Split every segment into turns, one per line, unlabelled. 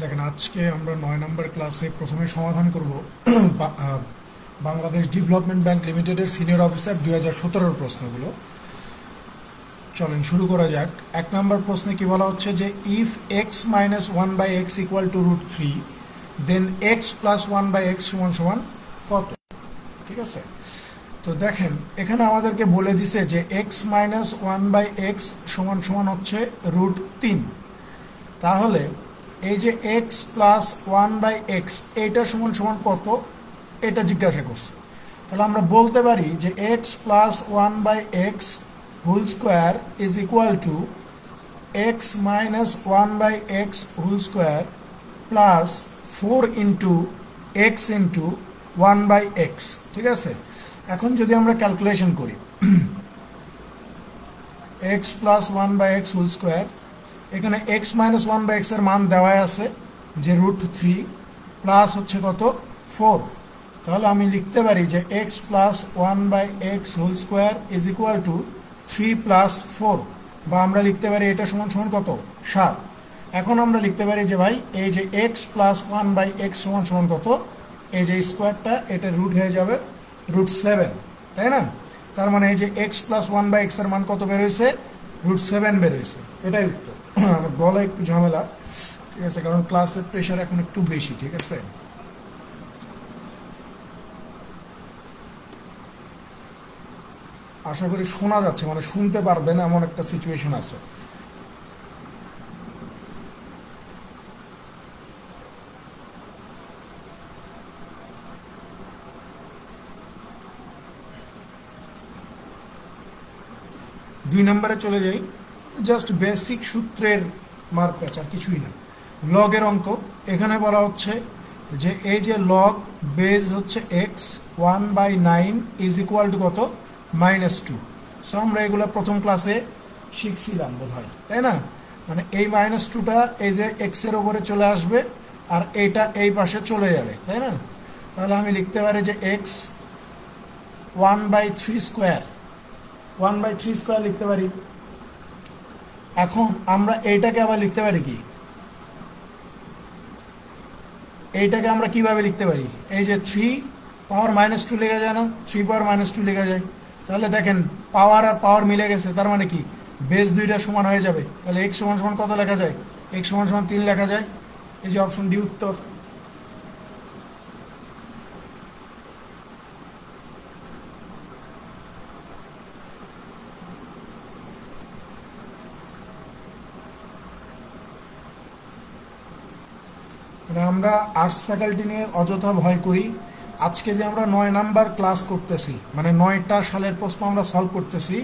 দেখেন আজকে আমরা 9 নম্বর ক্লাসে প্রথমে সমাধান করব বাংলাদেশ ডেভেলপমেন্ট ব্যাংক লিমিটেডের সিনিয়র অফিসার 2017 এর প্রশ্নগুলো। চলেন শুরু করা যাক। 1 নম্বর প্রশ্নে কি বলা হচ্ছে যে if x minus 1/x equal to √3 then x plus 1/x সমান সমান কত? ঠিক আছে, তো দেখেন এখানে আমাদেরকে বলে দিছে যে x minus 1/x সমান সমান হচ্ছে √3। তাহলে এই যে x প্লাস 1/x এটা সমান সমান কত এটা জিজ্ঞাসা করছে। তাহলে আমরা বলতে পারি যে x plus 1/x whole square is equal to x minus 1/x whole square plus 4 into x into 1/x। ঠিক আছে, এখন যদি আমরা ক্যালকুলেশন করি x plus 1/x whole square, এখানে x মাইনাস 1/x এর মান দেওয়াই আছে যে √3 প্লাস হচ্ছে কত 4। তাহলে আমি লিখতে পারি যে x plus 1/x whole square is equal to 3 plus 4, বা আমরা লিখতে পারি এটা সমান সমান কত 7। এখন আমরা লিখতে পারি যে ভাই এই যে x প্লাস 1/x সমান সমান কত, এই যে স্কোয়ারটা এটা রুট হয়ে যাবে √7, তাই না? তার মানে এই যে x প্লাস 1/x এর মান কত বের হয়েছে, √7 বের হয়েছে। এটাই উত্তর। আমার গলায় একটু ঝামেলা, ঠিক আছে, কারণ ক্লাসের প্রেশার এখন একটু বেশি। ঠিক আছে, আশা করি শোনা যাচ্ছে, মানে শুনতে পারবেন এমন একটা সিচুয়েশন আছে। দুই নম্বরে চলে যাই। জাস্ট বেসিক সূত্রের মারপ্যাচ, আর কিছুই না। লগের অঙ্ক এখানে বলা হচ্ছে যে এই যে লগ বেজ হচ্ছে x 1/9 ইজ ইকুয়াল টু কত -2। সো আমরা এগুলো প্রথম ক্লাসে শিখছিলাম বোধহয়, তাই না? মানে এই -2টা এই যে x এর উপরে চলে আসবে আর এইটা এই পাশে চলে যাবে, তাই না? তাহলে আমি লিখতে পারি যে x 1/3 স্কোয়ার 1/3 স্কোয়ার লিখতে পারি। এখন আমরা এইটাকে আবার লিখতে পারি কি, এইটাকে আমরা কিভাবে লিখতে পারি, এই যে 3 পাওয়ার -2 লেখা যায় না, 3 পাওয়ার -2 লেখা যায়। তাহলে দেখেন পাওয়ার আর পাওয়ার মিলে গেছে, তার মানে কি বেস দুইটা সমান হয়ে যাবে। তাহলে x সমান সমান কত লেখা যায়, x সমান সমান 3 লেখা যায়। এই যে অপশন ডি উত্তর। আমরা আর্টস ফ্যাকাল্টি নিয়ে অযথা ভয় করি। আজকে যে আমরা 9 নাম্বার ক্লাস করতেছি, মানে 9টা সালের প্রশ্ন আমরা সলভ করতেছি,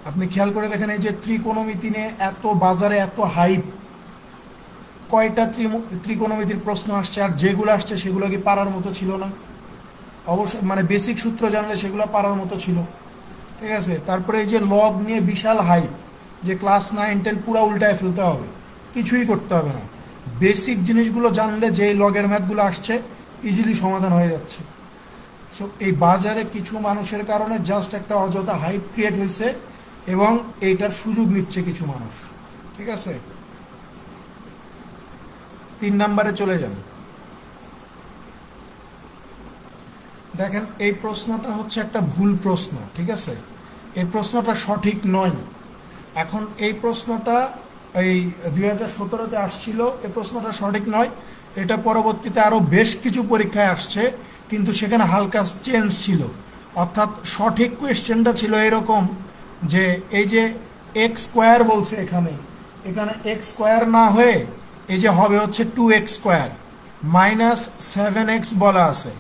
আপনি খেয়াল করে দেখেন এই যে ত্রিকোণমিতি নিয়ে এত বাজারে এত হাইপ, কয়টা ত্রিকোণমিতির প্রশ্ন আসছে, আর যেগুলো আসছে সেগুলো কি পারার মতো ছিল না? অবশ্যই, মানে বেসিক সূত্র জানলে সেগুলো পারার মতো ছিল। ঠিক আছে, তারপরে এই যে লগ নিয়ে বিশাল হাইপ, যে ক্লাস 9, 10 পুরো উল্টায় ফেলতে হবে, কিছুই করতে হবে না। বেসিক জিনিসগুলো জানলে যে লগের ম্যাথগুলো আসছে ইজিলি সমাধান হয়ে যাচ্ছে। সো এই বাজারে কিছু মানুষের কারণে জাস্ট একটা অযথা হাইপ ক্রিয়েট হয়েছে এবং এইটার সুযোগ নিচ্ছে কিছু মানুষ। ঠিক আছে, 3 নম্বরে চলে যান। দেখেন এই প্রশ্নটা হচ্ছে একটা ভুল প্রশ্ন। ঠিক আছে, এই প্রশ্নটা সঠিক নয়। এখন এই প্রশ্নটা এই 2017-তে আসছিল, এই প্রশ্নটা সঠিক নয়। এটা পরবর্তীতে আরো বেশ কিছু পরীক্ষায় আসছে, কিন্তু সেখানে হালকা চেঞ্জ ছিল। অর্থাৎ সঠিক কোয়েশ্চেনটা ছিল এরকম যে এই যে এক্স স্কোয়ার বলছে, এখানে এক্স স্কোয়ার না হয়ে এই যে হবে হচ্ছে 2x স্কোয়ার মাইনাস 7x বলা আছে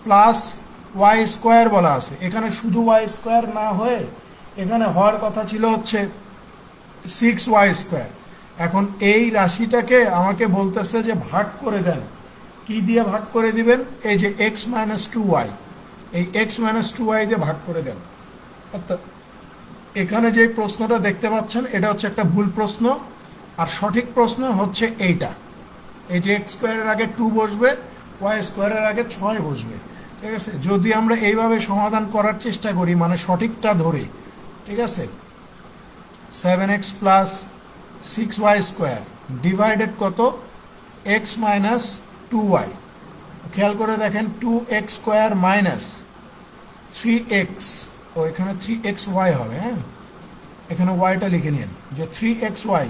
প্লাস ওয়াই স্কোয়ার বলা আছে। এখানে শুধু ওয়াই স্কোয়ার না হয়ে এখানে হওয়ার কথা ছিল হচ্ছে 6y স্কোয়ার। এখন এই রাশিটাকে আমাকে বলতেছে যে ভাগ করে দেন। কি দিয়ে ভাগ করে দিবেন, এই যে x মাইনাস 2y, এই x মাইনাস 2y দিয়ে ভাগ করে দেন। অর্থাৎ এখানে যে প্রশ্নটা দেখতে পাচ্ছেন এটা হচ্ছে একটা ভুল প্রশ্ন, আর সঠিক প্রশ্ন হচ্ছে এইটা। এই যে x স্কোয়ারের আগে 2 বসবে, y স্কোয়ারের আগে 6 বসবে। ঠিক আছে, যদি আমরা এইভাবে সমাধান করার চেষ্টা করি, মানে সঠিকটা ধরে, ঠিক আছে, 7x plus 6y square divided কত এক্স মাইনাস 2y। খেয়াল করে দেখেন 2x স্কোয়ার মাইনাস 3x, ও এখানে 3xy হবে, হ্যাঁ এখানে ওয়াইটা লিখে নিন, যে 3xy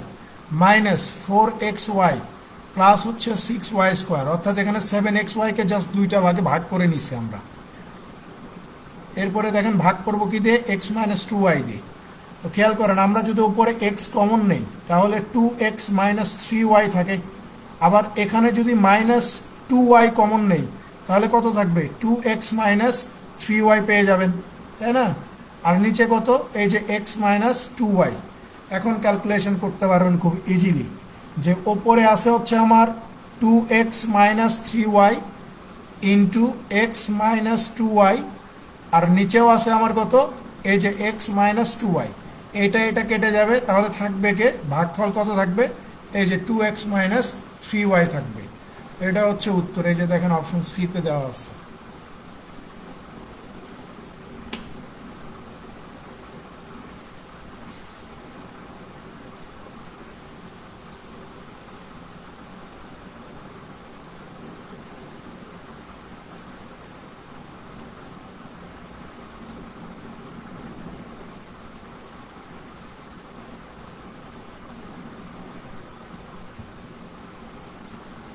মাইনাস 4xy প্লাস হচ্ছে 6y স্কোয়ার, অর্থাৎ এখানে 7xy কে জাস্ট দুইটা ভাগে ভাগ করে নিছি আমরা। এরপরে দেখেন ভাগ করব কি দিয়ে, x মাইনাস 2y দিয়ে। তো খেয়াল করেন আমরা যদি উপরে x কমন নেই তাহলে 2x মাইনাস 3y থাকে, আবার এখানে যদি মাইনাস 2y কমন নেই তাহলে কত থাকবে, 2x মাইনাস 3y পেয়ে যাবেন, তাই না? আর নিচে কত, এই যে x মাইনাস 2y। এখন ক্যালকুলেশন করতে পারবেন খুব ইজিলি, যে ওপরে আছে হচ্ছে আমার 2x minus 3y into x minus 2y, আর নিচেও আছে আমার কত, এই যে x মাইনাস 2y। এটা কেটে যাবে, তাহলে থাকবে কে, ভাগফল কত থাকবে, এই যে 2x মাইনাস 3y থাকবে। এটা হচ্ছে উত্তর, এই যে দেখেন অপশন সি তে দেওয়া আছে।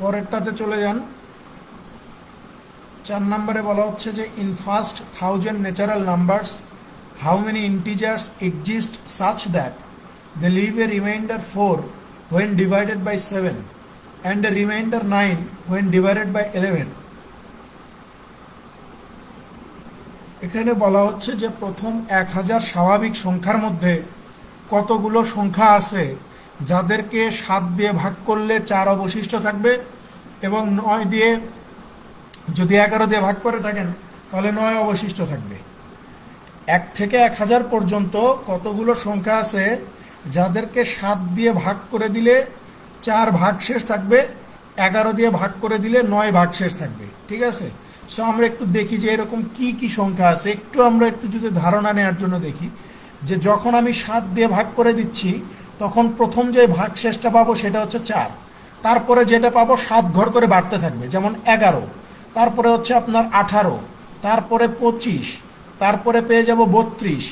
পরেরটাতে চলে যান। 4 নম্বরে বলা হচ্ছে যে in first 1000 natural numbers how many integers exist such that they leave a remainder 4 when divided by 7 and a remainder 9 when divided by 11। এখানে বলা হচ্ছে যে প্রথম 1000 স্বাভাবিক সংখ্যার মধ্যে কতগুলো সংখ্যা আছে যাদেরকে 7 দিয়ে ভাগ করলে 4 অবশিষ্ট থাকবে, এবং 9 দিয়ে, যদি 11 দিয়ে ভাগ করে থাকেন তাহলে 9 অবশিষ্ট থাকবে। 1 থেকে 1000 পর্যন্ত কতগুলো সংখ্যা আছে যাদেরকে 7 দিয়ে ভাগ করে দিলে 4 ভাগশেষ থাকবে, 11 দিয়ে ভাগ করে দিলে 9 ভাগশেষ থাকবে, ঠিক আছে? সো আমরা একটু দেখি যে এরকম কি কি সংখ্যা আছে, আমরা একটু যদি ধারণা নেওয়ার জন্য দেখি, যে যখন আমি 7 দিয়ে ভাগ করে দিচ্ছি তখন প্রথম যে ভাগশেষটা পাবো সেটা হচ্ছে 4, তারপরে যেটা পাবো 7 ঘর করে বাড়তে থাকবে, যেমন 11, তারপরে হচ্ছে আপনার 18, তারপরে 25, তারপরে পেয়ে যাব 32,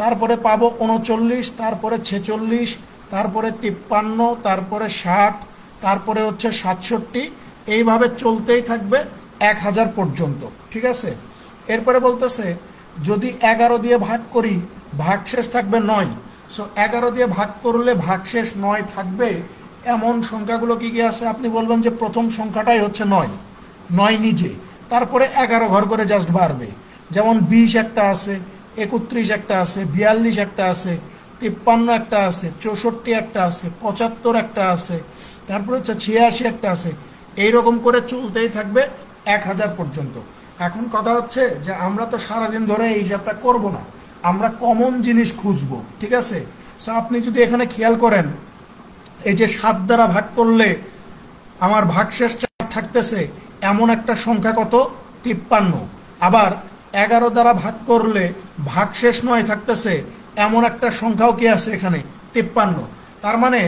তারপরে পাবো 39, তারপরে 46, তারপরে 53, তারপরে 60, তারপরে হচ্ছে 67, এইভাবে চলতেই থাকবে 1000 পর্যন্ত, ঠিক আছে? এরপরে বলতেছে যদি 11 দিয়ে ভাগ করি ভাগশেষ থাকবে 9। সো 11 দিয়ে ভাগ করলে ভাগশেষ 9 থাকবে। এমন সংখ্যাগুলো কি কি আছে, আপনি বলবেন যে প্রথম সংখ্যাটাই হচ্ছে 9 নিজে, তারপরে 11 ঘর করে জাস্ট বাড়বে, যেমন 20 একটা আছে, 31 একটা আছে, 42 একটা আছে, 53 একটা আছে, 64 একটা আছে, 75 একটা আছে, তারপরে হচ্ছে 86 একটা আছে, এইরকম করে চলতেই থাকবে 1000 পর্যন্ত। এখন কথা হচ্ছে যে আমরা তো সারাদিন ধরে এই হিসাবটা করব না, আমরা কমন জিনিস খুঁজবো, ঠিক আছে? সো আপনি যদি এখানে খেয়াল করেন, এই যে 7 দ্বারা ভাগ করলে আমার ভাগশেষ 4 থাকতেছে, এমন একটা সংখ্যা কত, 53। আবার 11 দ্বারা ভাগ করলে ভাগশেষ 9 থাকতেছে, এমন একটা সংখ্যাও কি আছে এখানে, 53। তার মানে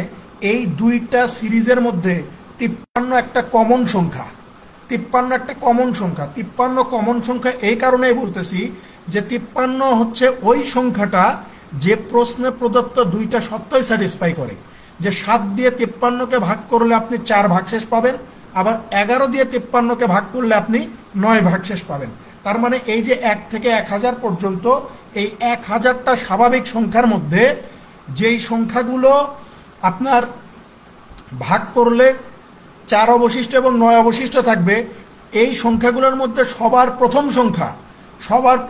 এই দুইটা সিরিজের মধ্যে 53 একটা কমন সংখ্যা, 53 একটা কমন সংখ্যা। 53 কমন সংখ্যা এই কারণেই বলতেছি যে 53 হচ্ছে ওই সংখ্যাটা যে প্রশ্নে প্রদত্ত দুইটা শর্তই স্যাটিসফাই করে, যে 7 দিয়ে 53কে ভাগ করলে আপনি 4 ভাগশেষ পাবেন, আবার 11 দিয়ে 53কে ভাগ করলে আপনি 9 ভাগশেষ পাবেন। তার মানে এই যে 1 থেকে 1000 পর্যন্ত এই 1000টা স্বাভাবিক সংখ্যার মধ্যে যেই সংখ্যাগুলো আপনার ভাগ করলে 4 অবশিষ্ট এবং 9 অবশিষ্ট থাকবে, এই সংখ্যাগুলোর মধ্যে সবার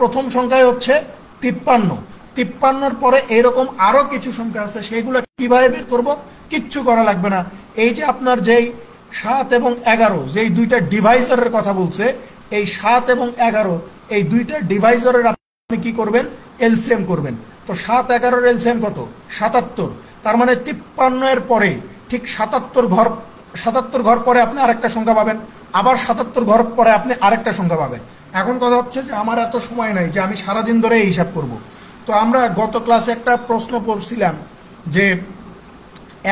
প্রথম সংখ্যাই হচ্ছে 53। 53-র পরে এরকম আরো কিছু সংখ্যা আছে, সেইগুলো কিভাবে বের করব, কিচ্ছু করা লাগবে না। এই যে আপনার যেই 7 এবং 11 যেই দুইটা ডিভাইজারের কথা বলছে, এই 7 এবং 11 এই দুইটা ডিভাইজারের আপনি কি করবেন, এলসিএম করবেন। তো 7 11-র এলসিএম কত, 77। তার মানে 53 এর পরে ঠিক 77 ঘর পরে আপনি আরেকটা সংখ্যা পাবেন, আবার 77 ঘর পরে আপনি আরেকটা সংখ্যা পাবেন। এখন কথা হচ্ছে যে আমার এত সময় নাই যে আমি সারাদিন ধরে এই হিসাব করব। তো আমরা গত ক্লাসে একটা প্রশ্ন পড়ছিলাম যে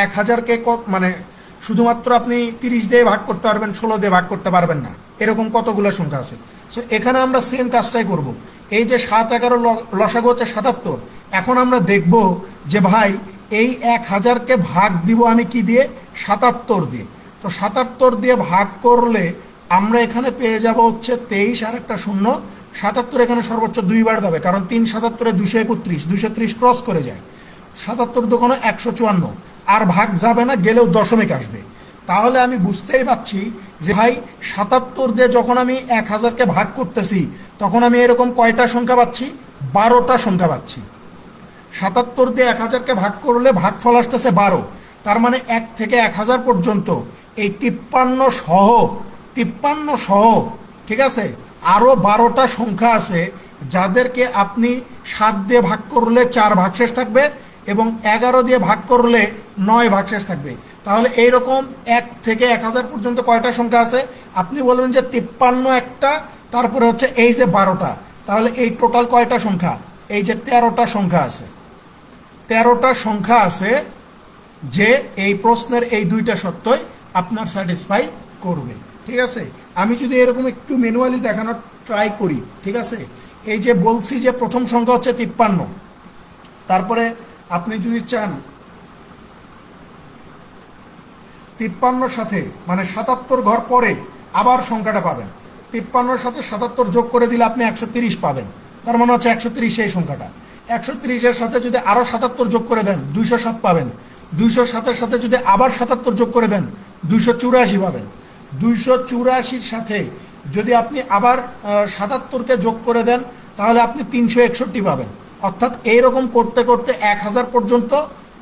1000কে মানে শুধুমাত্র আপনি 30 দিয়ে ভাগ করতে পারবেন, 16 দিয়ে ভাগ করতে পারবেন না, এরকম কতগুলো সংখ্যা আছে। সো এখানে আমরা সেম কাজটাই করব। এই যে 7, 11 লসাগু হচ্ছে 77। এখন আমরা দেখব যে ভাই এই 1000কে ভাগ দিব আমি কি দিয়ে? 77 দিয়ে। তো 77 দিয়ে ভাগ করলে আমরা এখানে পেয়ে যাব হচ্ছে 23 আর একটা শূন্য। 77 এখানে সর্বোচ্চ 2 বার যাবে, কারণ 3 77 231, 230 ক্রস করে যায়। 77 দোকানে 154, আর ভাগ যাবে না, গেলেও দশমিক আসবে। তাহলে আমি বুঝতেই পাচ্ছি যে ভাই 77 দিয়ে যখন আমি 1000কে ভাগ করতেছি তখন আমি এরকম কয়টা সংখ্যা পাচ্ছি? 12টা সংখ্যা পাচ্ছি। 77 দিয়ে 1000কে ভাগ করলে ভাগফল আসতেছে 12। তার মানে 1 থেকে 1000 পর্যন্ত এই 53 সহ ঠিক আছে আরো 12টা সংখ্যা আছে, যাদেরকে আপনি 7 দিয়ে ভাগ করলে 4 ভাগশেষ থাকবে এবং 11 দিয়ে ভাগ করলে 9 ভাগশেষ থাকবে। তাহলে এইরকম 1 থেকে 1000 পর্যন্ত কয়টা সংখ্যা আছে? আপনি বলবেন যে 53 একটা, তারপরে হচ্ছে এই যে 12টা, তাহলে এই টোটাল কয়টা সংখ্যা? এই যে 13টা সংখ্যা আছে। 13টা সংখ্যা আছে যে এই প্রশ্নের এই দুইটা সত্যই আপনার স্যাটিসফাই করবে। ঠিক আছে, আমি যদি এরকম একটু ম্যানুয়ালি দেখানোর ট্রাই করি, ঠিক আছে, এই যে বলছি যে প্রথম সংখ্যা হচ্ছে 53, তারপরে আপনি যদি চান 53 সাথে মানে 77 ঘর পরে আবার সংখ্যাটা পাবেন, 53 সাথে 77 যোগ করে দিলে আপনি 130 পাবেন। তার মানে হচ্ছে 130 এই সংখ্যাটা। 130 সাথে যদি আরো 77 যোগ করে দেন 207 পাবেন। 207 সাথে যদি আবার 77 যোগ করে দেন 284 পাবেন। 284 সাথে যদি আপনি আবার 77কে যোগ করে দেন তাহলে আপনি 361 পাবেন। অর্থাৎ এইরকম করতে করতে 1000 পর্যন্ত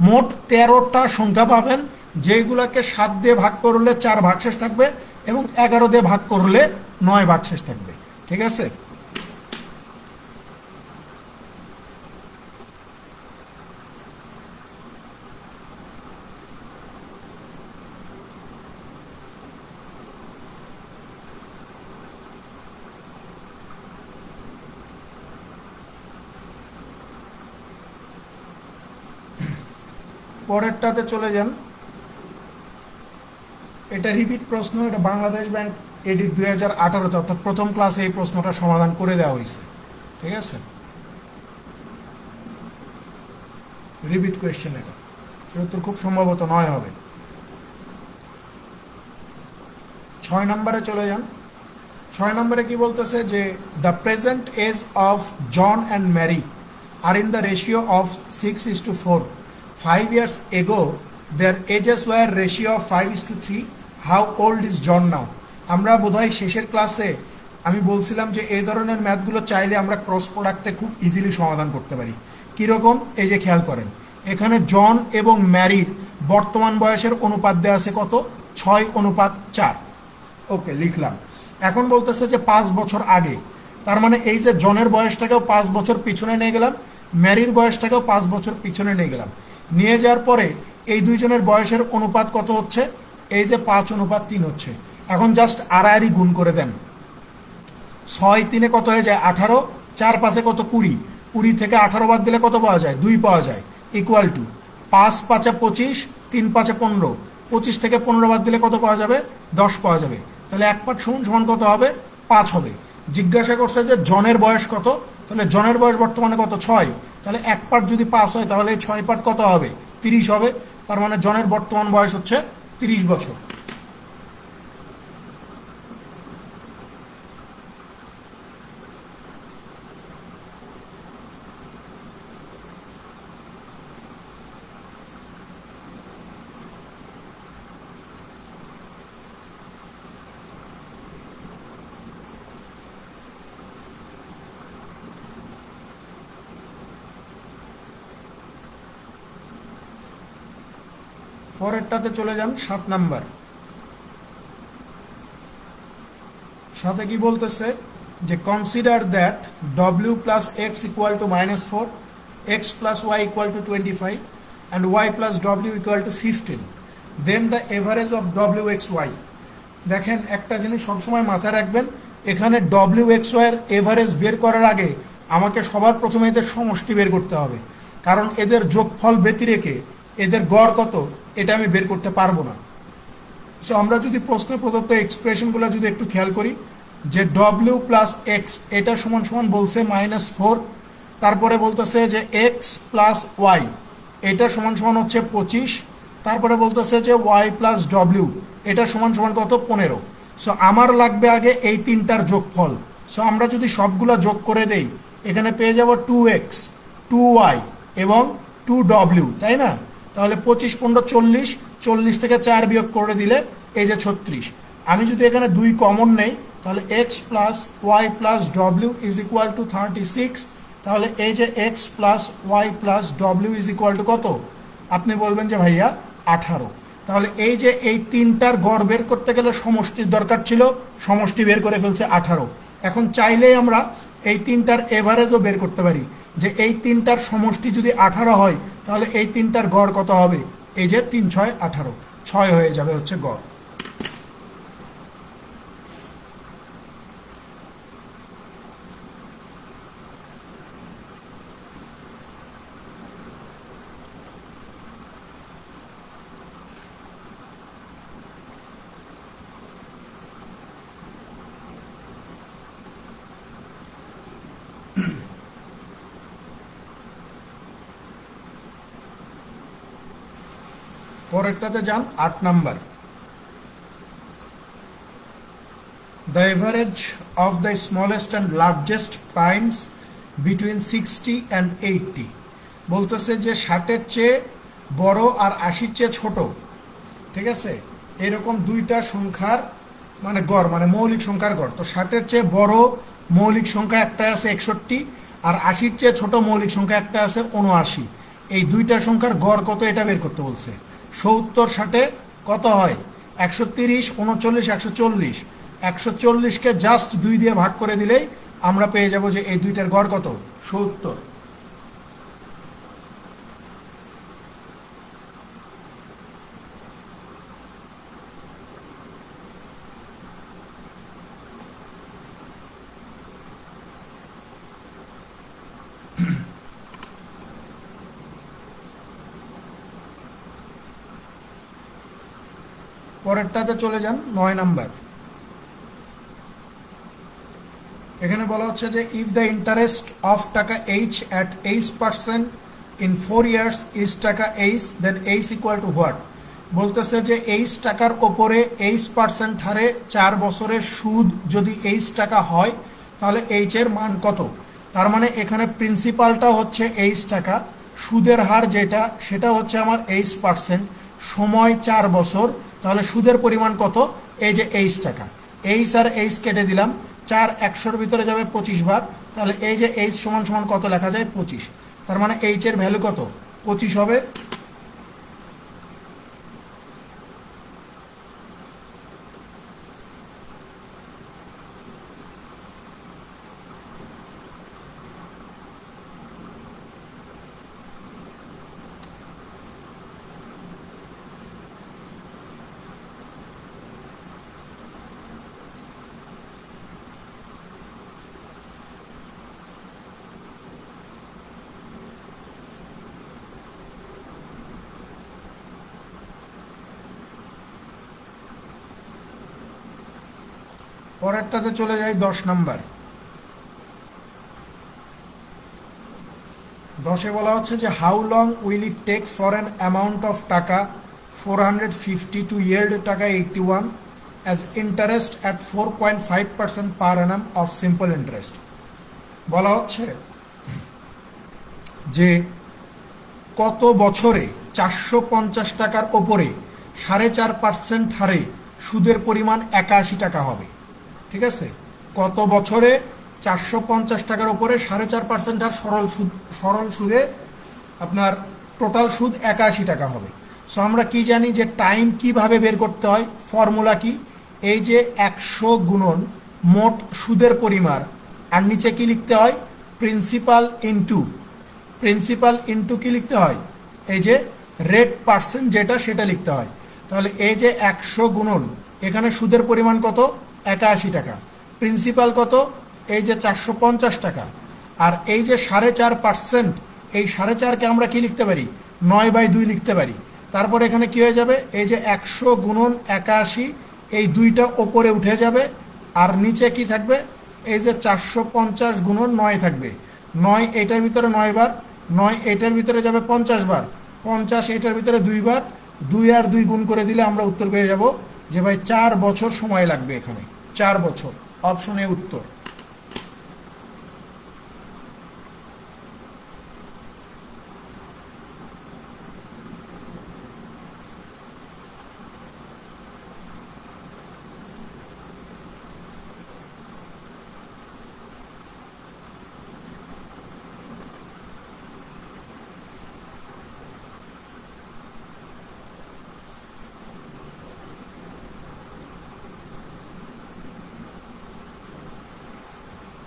মোট 13টা সংখ্যা পাবেন, যেগুলোকে 7 দিয়ে ভাগ করলে 4 ভাগশেষ থাকবে এবং 11 দিয়ে ভাগ করলে 9 ভাগশেষ থাকবে। ঠিক আছে, পরেরটাতে চলে যান। এটা রিপিট প্রশ্ন, এটা বাংলাদেশ ব্যাংক এডিট 2018-তে, অর্থাৎ প্রথম ক্লাসে এই প্রশ্নটা সমাধান করে দেওয়া হয়েছে। ঠিক আছে, রিপিট কোয়েশ্চেন, এটা উত্তর খুব সম্ভবত 9 হবে। 6 নম্বরে চলে যান। 6 নম্বরে কি বলতেছে যে the present age of John and Mary are in the ratio of 6:4. 5 years ago, their ages were ratio of 5:3. How old is John now? আমরা বোধহয় শেষের ক্লাসে আমি বলছিলাম যে এই ধরনের ম্যাথগুলো চাইলে আমরা ক্রস প্রোডাক্টে খুব ইজিলি সমাধান করতে পারি। কিরকম? এই যে খেয়াল করেন, এখানে জন এবং ম্যারির বর্তমান বয়সের অনুপাত দেওয়া আছে কত? 6:4। ওকে, লিখলাম। এখন বলতেছে যে 5 বছর আগে, তার মানে এই যে জনের বয়সটাকেও 5 বছর পিছনে নিয়ে গেলাম, ম্যারির বয়সটাকেও 5 বছর পিছনে নিয়ে গেলাম। নিয়ে যাওয়ার পরে এই দুইজনের বয়সের অনুপাত কত হচ্ছে? এই যে 5:3 হচ্ছে। এখন জাস্ট আড়াআড়ি গুণ করে দেন। 6 3 কত হয়ে যায়? 18। 4 5 কত? 20। 20 থেকে 18 বাদ দিলে কত পাওয়া যায়? 2 পাওয়া যায়। Equal to 5 5 25, 3 5 15। 25 থেকে 15 বাদ দিলে কত পাওয়া যাবে? 10 পাওয়া যাবে। তাহলে 1 পার্ট সমান কত হবে? 5 হবে। জিজ্ঞাসা করছে যে জনের বয়স কত, তাহলে জনের বয়স বর্তমানে কত? 6। তাহলে 1 পার্ট যদি 5 হয় তাহলে 6 পার্ট কত হবে? 30 হবে। তার মানে জনের বর্তমান বয়স হচ্ছে 30 বছর। পরেরটাতে চলে যান। 7 নাম্বার। সাথে কি বলতেছে যে consider that w plus x equal to -4, x plus y equal to 25 and y plus w equal to 15, then the average of w x y। দেখেন, একটা জিনিস সবসময় মাথায় রাখবেন, এখানে w x y এর এভারেজ বের করার আগে আমাকে সবার প্রথমে এদের সমষ্টি বের করতে হবে, কারণ এদের যোগফল ব্যতিরেকে এদের গড় কত এটা আমি বের করতে পারবো না। সো আমরা যদি প্রশ্নে প্রদত্ত এক্সপ্রেশনগুলো যদি একটু খেয়াল করি, যে ডব্লিউ প্লাস এক্স এটা সমান সমান বলছে -4, তারপরে বলতেছে যে এক্স প্লাস ওয়াই এটা সমান সমান হচ্ছে 25, তারপরে বলতেছে যে ওয়াই প্লাস ডব্লিউ এটা সমান সমান কত 15। সো আমার লাগবে আগে এই তিনটার যোগফল। সো আমরা যদি সবগুলা যোগ করে দেই, এখানে পেয়ে যাব 2x 2y এবং 2w, তাই না? তাহলে 25 15 40, 40 থেকে 4 বিয়োগ করে দিলে এই যে 36। আমি যদি এখানে 2 কমন নেই, তাহলে x plus Y plus W is equal to 36। তাহলে এই যে x plus Y plus W is equal to কত? আপনি বলবেন যে ভাইয়া 18। তাহলে এই যে এই তিনটার গড় বের করতে গেলে সমষ্টির দরকার ছিল, সমষ্টি বের করে ফেলছে 18। এখন চাইলেই আমরা এই তিনটার এভারেজও বের করতে পারি, যে এই তিনটার সমষ্টি যদি 18 হয় তাহলে এই তিনটার গড় কত হবে? এই যে 3 6 18, 6 হয়ে যাবে হচ্ছে গড়। পরেরটাতে যান, 8 number. The average of the smallest and largest primes between 60 and 80 বলতেছে যে 60-এর চেয়ে বড় আর 80-র চেয়ে ছোট, ঠিক আছে, এরকম দুইটা সংখ্যার মানে গড়, মানে মৌলিক সংখ্যার গড়। তো 60-এর চেয়ে বড় মৌলিক সংখ্যা একটা আছে 61, আর 80-র চেয়ে ছোট মৌলিক সংখ্যা একটা আছে 79। এই দুইটা সংখ্যার গড় কত এটা বের করতে বলছে। 70 60-এ কত হয়? 130 39 140। 140-কে জাস্ট 2 দিয়ে ভাগ করে দিলেই আমরা পেয়ে যাব যে এই দুইটার গড় কত? 70। পরেরটাতে চলে যান, 9 নাম্বার। এখানে বলা হচ্ছে যে if the interest of taka H at 8% in 4 years is taka H, then H equal to what? বলতেছে যে এইচ টাকার ওপরে 8% হারে 4 বছরের সুদ যদি এইচ টাকা হয় তাহলে এইচ এর মান কত? তার মানে এখানে প্রিন্সিপালটা হচ্ছে এইচ টাকা, সুদের হার যেটা সেটা হচ্ছে আমার 8%, সময় 4 বছর, তাহলে সুদের পরিমাণ কত? এই যে এইচ টাকা। এইচ আর এইচ কেটে দিলাম, 4 100-র ভিতরে যাবে 25 বার, তাহলে এই যে এইচ সমান সমান কত লেখা যায়? 25। তার মানে এইচ এর ভ্যালু কত? 25 হবে। পরেরটাতে চলে যাই, 10 নাম্বার। 10-এ বলা হচ্ছে যে how long will it take for an amount of taka 450 to yield taka 81 as interest at 4.5% per annum of simple interest. বলা হচ্ছে যে কত বছরে 450 টাকার ওপরে 4.5% হারে সুদের পরিমাণ 81 টাকা হবে। ঠিক আছে, কত বছরে 450 টাকার উপরে 4.5% হার সরল সুদে আপনার টোটাল সুদ 81 টাকা হবে। সো আমরা কি জানি যে টাইম কিভাবে বের করতে হয়? ফর্মুলা কি? এই যে 100 গুণন মোট সুদের পরিমাণ, আর নিচে কি লিখতে হয়? প্রিন্সিপাল ইনটু কি লিখতে হয়? এই যে রেট পার্সেন্ট যেটা সেটা লিখতে হয়। তাহলে এই যে 100 গুণন, এখানে সুদের পরিমাণ কত? 81 টাকা। প্রিন্সিপাল কত? এই যে 450 টাকা। আর এই যে 4.5%, এই 4.5কে আমরা কি লিখতে পারি? 9/2 লিখতে পারি। তারপর এখানে কি হয়ে যাবে, এই যে 100 গুণন 81, এই দুইটা ওপরে উঠে যাবে, আর নিচে কি থাকবে, এই যে 450 গুণন 9 থাকবে। 9 এটার ভিতরে 9 বার, 9 এটার ভিতরে যাবে 50 বার, 50 এটার ভিতরে 2 বার, 2 আর 2 গুণ করে দিলে আমরা উত্তর পেয়ে যাব যে ভাই 4 বছর সময় লাগবে এখানে, 4 বছর। অপশন এ উত্তর।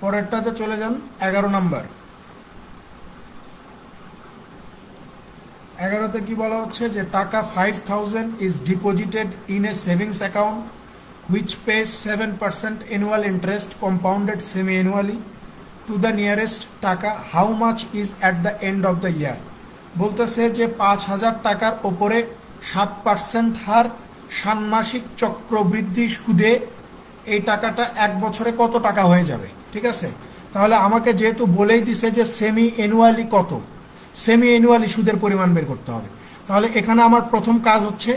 পরেরটাতে চলে যান 11 নাম্বার। 11তে কি বলা হচ্ছে যে taka 5000 is deposited in a savings account which pays 7% annual interest compounded semi annually to the nearest taka, how much is at the end of the year. বলতেছে যে 5000 টাকার ওপরে 7% হার ষান্মাসিক চক্রবৃদ্ধি সুদে এই টাকাটা 1 বছরে কত টাকা হয়ে যাবে। ঠিক আছে, তাহলে আমাকে যেহেতু বলেই দিছে যে সেমি অ্যানুয়ালি কত, সেমি অ্যানুয়ালি সুদের পরিমাণ বের করতে হবে। তাহলে এখানে আমার প্রথম কাজ হচ্ছে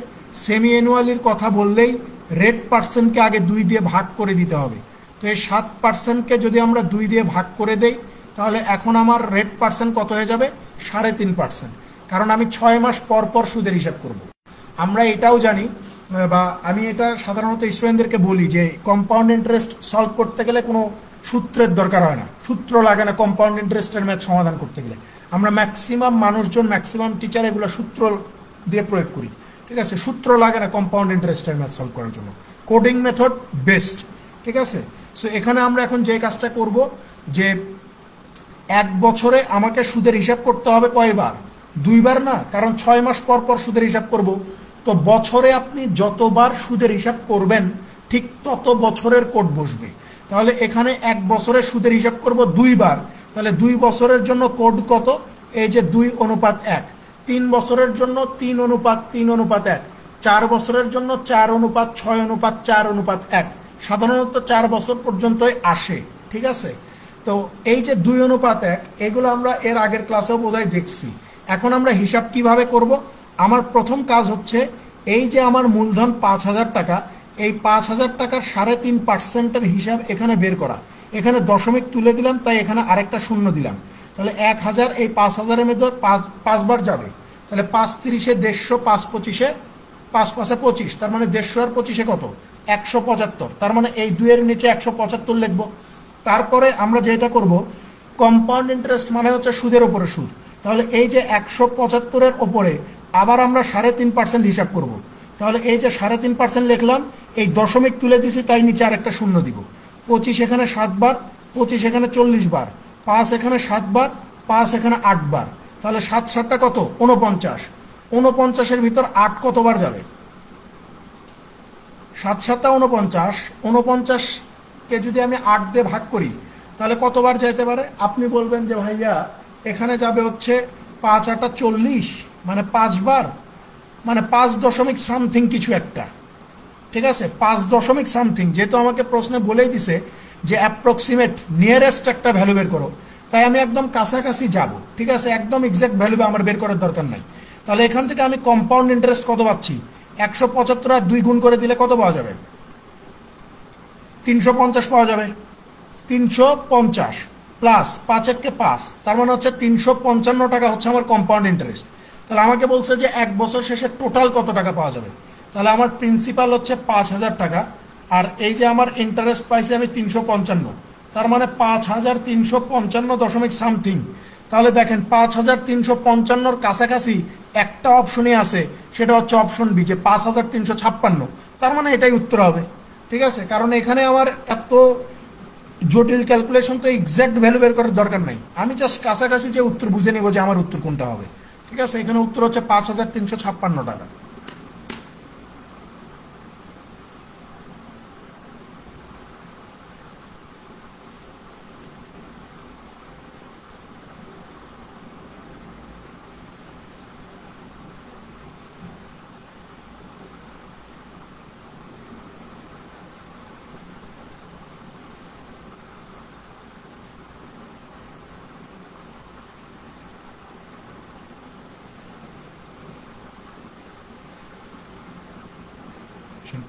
সেমি অ্যানুয়ালির কথা বললেই রেট পার্সেন্টকে আগে 2 দিয়ে ভাগ করে দিতে হবে। তো এই 7%কে যদি আমরা 2 দিয়ে ভাগ করে দেই তাহলে এখন আমার রেট পার্সেন্ট কত হয়ে যাবে, 3.5%। কারণ আমি 6 মাস পর পর সুদের হিসাব করব। আমরা এটাও জানি, বা আমি এটা সাধারণত স্টুডেন্টদেরকে বলি যে কম্পাউন্ড ইন্টারেস্ট সলভ করতে গেলে কোনো সূত্রের দরকার হয় না, সূত্র লাগে না কম্পাউন্ড ইন্টারেস্টের ম্যাথ সমাধান করতে গেলে। আমরা ম্যাক্সিমাম মানুষজন, ম্যাক্সিমাম টিচার এগুলো সূত্র দিয়ে প্রয়োগ করি। ঠিক আছে, সূত্র লাগে না কম্পাউন্ড ইন্টারেস্টের ম্যাথ সলভ করার জন্য, কোডিং মেথড বেস্ট। ঠিক আছে, সো এখানে আমরা এখন যে কাজটা করব যে 1 বছরে আমাকে সুদের হিসাব করতে হবে কয়বার, 2 বার না, কারণ 6 মাস পর পর সুদের হিসাব করব। তো বছরে আপনি যতবার সুদের হিসাব করবেন ঠিক তত বছরের কোড বসবে। তাহলে এখানে 1 বছরের সুদের হিসাব করব 2 বার, তাহলে 2 বছরের জন্য কোড কত, এই যে 2:1। 3 বছরের জন্য 3:3:1। 4 বছরের জন্য 4:6:4:1। সাধারণত 4 বছর পর্যন্তই আসে। ঠিক আছে, তো এই যে 2:1 এগুলো আমরা এর আগের ক্লাসেও বোধহয় দেখছি। এখন আমরা হিসাব কিভাবে করব, আমার প্রথম কাজ হচ্ছে এই যে আমার মূলধন 5000 টাকা, এই 5000 টাকার 3.5%-এর হিসাব এখানে বের করা। এখানে দশমিক তুলে দিলাম, তাই এখানে আরেকটা শূন্য দিলাম। তাহলে 1000 এই 5000-এর মধ্যে 5 বার যাবে। তাহলে 5 30-এ 150, 5 25-এ 5 5-এ 25, তার মানে 150 আর 25-এ কত, 175। তার মানে এই 2 এর নিচে 175 লিখবো। তারপরে আমরা যেটা করব, কম্পাউন্ড ইন্টারেস্ট মানে হচ্ছে সুদের উপরে সুদ। তাহলে এই যে 175-এর ওপরে আবার আমরা 3.5% হিসাব করব। তাহলে এই যে 3.5% লিখলাম, এই দশমিক তুলে দিছি, তাই নিচে আরেকটা শূন্য দিব। 25 এখানে 7 বার, 25 এখানে 40 বার, 5 এখানে 7 বার, 5 এখানে 8 বার। তাহলে 7 7টা কত, 49। 49-এর ভিতর 8 কতবার যাবে, 7 7টা 49। 49-কে যদি আমি 8 দিয়ে ভাগ করি তাহলে কতবার যাইতে পারে, আপনি বলবেন যে ভাইয়া এখানে যাবে হচ্ছে 5 8 40, মানে 5 বার, মানে 5 দশমিক সামথিং কিছু একটা। ঠিক আছে, 5 দশমিক সামথিং, যেহেতু আমাকে প্রশ্নে বলেই দিছে যে অ্যাপ্রক্সিমেট নিয়ারেস্ট একটা ভ্যালু বের করো, তাই আমি একদম কাছাকাছি যাব। ঠিক আছে, একদম এক্সাক্ট ভ্যালু আমার বের করার দরকার নাই। তাহলে এখান থেকে আমি কম্পাউন্ড ইন্টারেস্ট কত পাচ্ছি, 175 আর 2 গুণ করে দিলে কত পাওয়া যাবে, 350 পাওয়া যাবে। 350 প্লাস 5 1 5, তার মানে হচ্ছে 355 টাকা হচ্ছে আমার কম্পাউন্ড ইন্টারেস্ট। তাহলে আমাকে বলছে যে 1 বছর শেষে টোটাল কত টাকা পাওয়া যাবে। তাহলে আমার প্রিন্সিপাল হচ্ছে 5000 টাকা, আর এই যে আমার ইন্টারেস্ট পাইছি আমি 355, তার মানে 5355 দশমিক সামথিং। তাহলে দেখেন 5355-র কাছাকাছি একটা অপশনই আছে, সেটা হচ্ছে অপশন বি, যে 5356। তার মানে এটাই উত্তর হবে। ঠিক আছে, কারণ এখানে আমার এত জটিল ক্যালকুলেশন তো এক্সাক্ট ভ্যালু বের করার দরকার নাই, আমি জাস্ট কাছাকাছি যে উত্তর বুঝে নিব যে আমার উত্তর কোনটা হবে। ঠিক আছে, এখানে উত্তর হচ্ছে 5356 টাকা।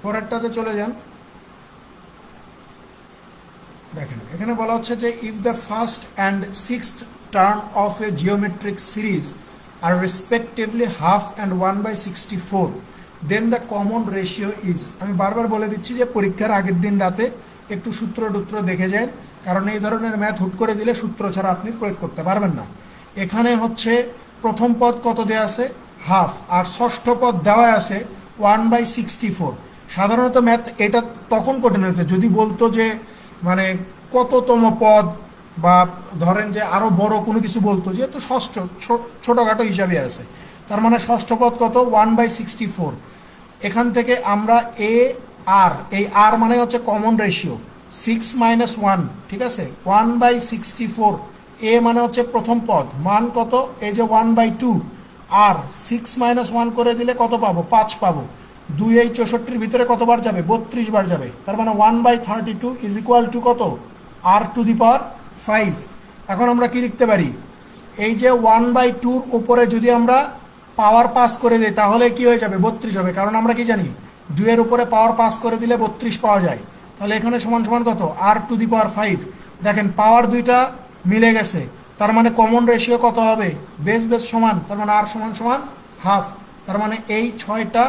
পরেরটাতে চলে যান। দেখেন এখানে বলা হচ্ছে যে if the first and sixth term of a geometric series are respectively half and 1/64, then the common ratio is. আমি বারবার বলে দিচ্ছি যে পরীক্ষার আগের দিন রাতে একটু সূত্র টুত্র দেখে যান, কারণ এই ধরনের ম্যাথ হুট করে দিলে সূত্র ছাড়া আপনি প্রয়োগ করতে পারবেন না। এখানে হচ্ছে প্রথম পদ কত দেওয়া আছে, হাফ, আর ষষ্ঠ পদ দেওয়া আছে 1/64। সাধারণত ম্যাথ এটা তখন কঠিন হতো যদি বলতো যে মানে কততম পদ, বা ধরেন যে আরো বড় কোনো কিছু বলতো, যেহেতু ষষ্ঠ ছোটখাটো হিসাবে আছে, তার মানে ষষ্ঠ পদ কত 1/64। এখান থেকে আমরা এ আর, এই আর মানে হচ্ছে কমন রেশিও 6 - 1, ঠিক আছে, 1/64। এ মানে হচ্ছে প্রথম পদ, মান কত, এই যে 1/2, আর 6 - 1 করে দিলে কত পাবো, 5 পাবো। 2 এই 64-র ভিতরে কতবার যাবে, 32 বার যাবে, তার মানে 1/32 ইজ ইকুয়াল টু কত, r⁵। এখন আমরা কি লিখতে পারি, এই যে 1/2-র উপরে যদি আমরা পাওয়ার পাস করে দিই তাহলে কি হয়ে যাবে, 32 হবে, কারণ আমরা কি জানি 2 এর উপরে পাওয়ার পাস করে দিলে 32 পাওয়া যায়। তাহলে এখানে সমান সমান কত, r⁵। দেখেন পাওয়ার দুইটা মিলে গেছে, তার মানে কমন রেশিও কত হবে, বেস বেস সমান, তার মানে r সমান সমান হাফ। তার মানে এই 6টা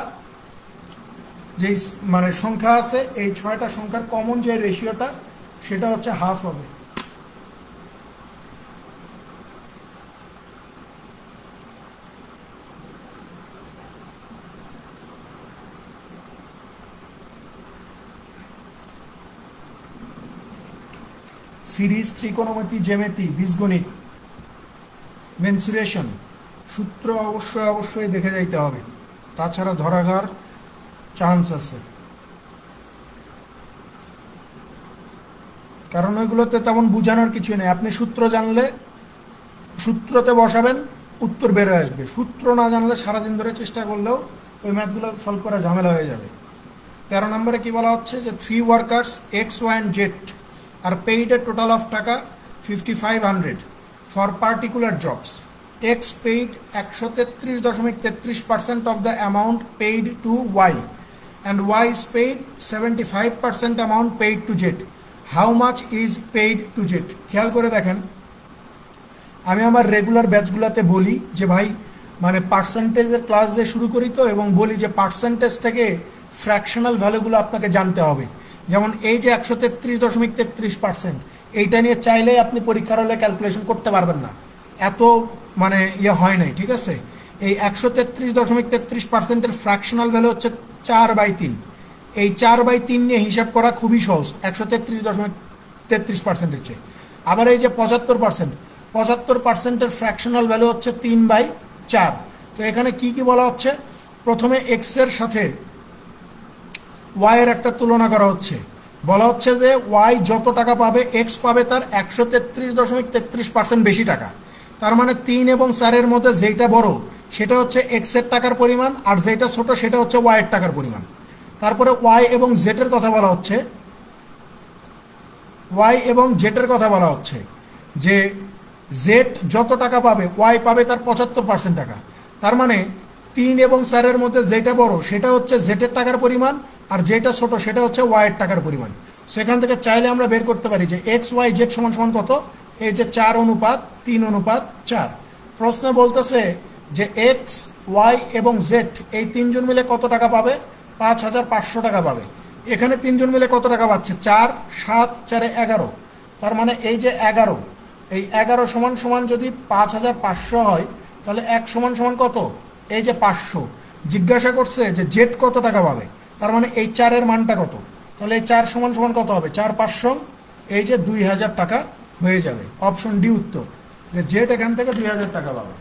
যে মানে সংখ্যা আছে, এই 6টা সংখ্যার কমন যে রেশিওটা সেটা হচ্ছে হাফ হবে। সিরিজ, ত্রিকোণমিতি, জ্যামিতি, বীজগণিত, মেনসুরেশন, সূত্র অবশ্যই দেখে যাইতে হবে, তাছাড়া ধরাঘার চান্স আছে, কারণ ওইগুলোতে তেমন বোঝানোর কিছু নেই। আপনি সূত্র জানলে সূত্রতে বসাবেন, উত্তর বেরো আসবে। সূত্র না জানলে সারাদিন ধরে চেষ্টা করলেও ওই ম্যাথগুলো সলভ করা ঝামেলা হয়ে যাবে। 13 নম্বরে কি বলা হচ্ছে যে 3 workers X, Y and Z are paid a total of টাকা 5500 for particular jobs. X paid 133.33% of the amount paid to Y and Y is paid 75% amount paid to Z. How much is paid to Z? খেয়াল করে দেখেন, আমি আমার regular ব্যাচগুলোতে বলি যে ভাই মানে পার্সেন্টেজের ক্লাস দিয়ে শুরু করি তো, এবং বলি যে পার্সেন্টেজ থেকে ফ্র্যাকশনাল ভ্যালুগুলো আপনাকে জানতে হবে। যেমন এই যে 133.33%, এইটা নিয়ে চাইলে আপনি পরীক্ষার হলে ক্যালকুলেশন করতে পারবেন না, এত মানে ইয়ে হয় নাই, ঠিক আছে। এই 133.33%-এর ফ্র্যাকশনাল ভ্যালু হচ্ছে 4/3। এই 4/3 নিয়ে হিসাব করা খুবই সহজ 133.33%-এর চেয়ে। আবার এই যে 75%-এর ফ্র্যাকশনাল ভ্যালু হচ্ছে 3/4। তো এখানে কি কি বলা হচ্ছে, প্রথমে এক্স এর সাথে ওয়াই এর একটা তুলনা করা হচ্ছে। বলা হচ্ছে যে ওয়াই যত টাকা পাবে এক্স পাবে তার 133.33% বেশি টাকা। তার মানে 3 এবং 4 এর মধ্যে যেটা বড় সেটা হচ্ছে এক্স এর টাকার পরিমাণ, আর যেটা ছোট সেটা হচ্ছে ওয়াই এর টাকার পরিমাণ। তারপরে ওয়াই এবং জেড এর কথা বলা হচ্ছে, যে জেড যত টাকা পাবে ওয়াই পাবে তার 75% টাকা। তার মানে 3 এবং 4 এর মধ্যে যেটা বড় সেটা হচ্ছে জেড এর টাকার পরিমাণ, আর যেটা ছোট সেটা হচ্ছে ওয়াই এর টাকার পরিমাণ। সেখান থেকে চাইলে আমরা বের করতে পারি যে এক্স ওয়াই জেড সমান সমান কত, এই যে 4:3:4। প্রশ্নে বলতেছে যে এক্স ওয়াই এবং জেড এই তিনজন মিলে কত টাকা পাবে, 5500 টাকা পাবে। এখানে তিনজন মিলে কত টাকা পাচ্ছে, 4, 7, 4 11। তার মানে এই যে 11, এই 11 সমান সমান যদি 5500 হয় তাহলে 1 সমান সমান কত, এই যে 500। জিজ্ঞাসা করছে যে জেড কত টাকা পাবে, তার মানে এই 4 এর মানটা কত, তাহলে এই 4 সমান সমান কত হবে, 4 500, এই যে 2000 টাকা হয়ে যাবে। অপশন ডি উত্তর, যে জেড এখান থেকে 2000 টাকা পাবে।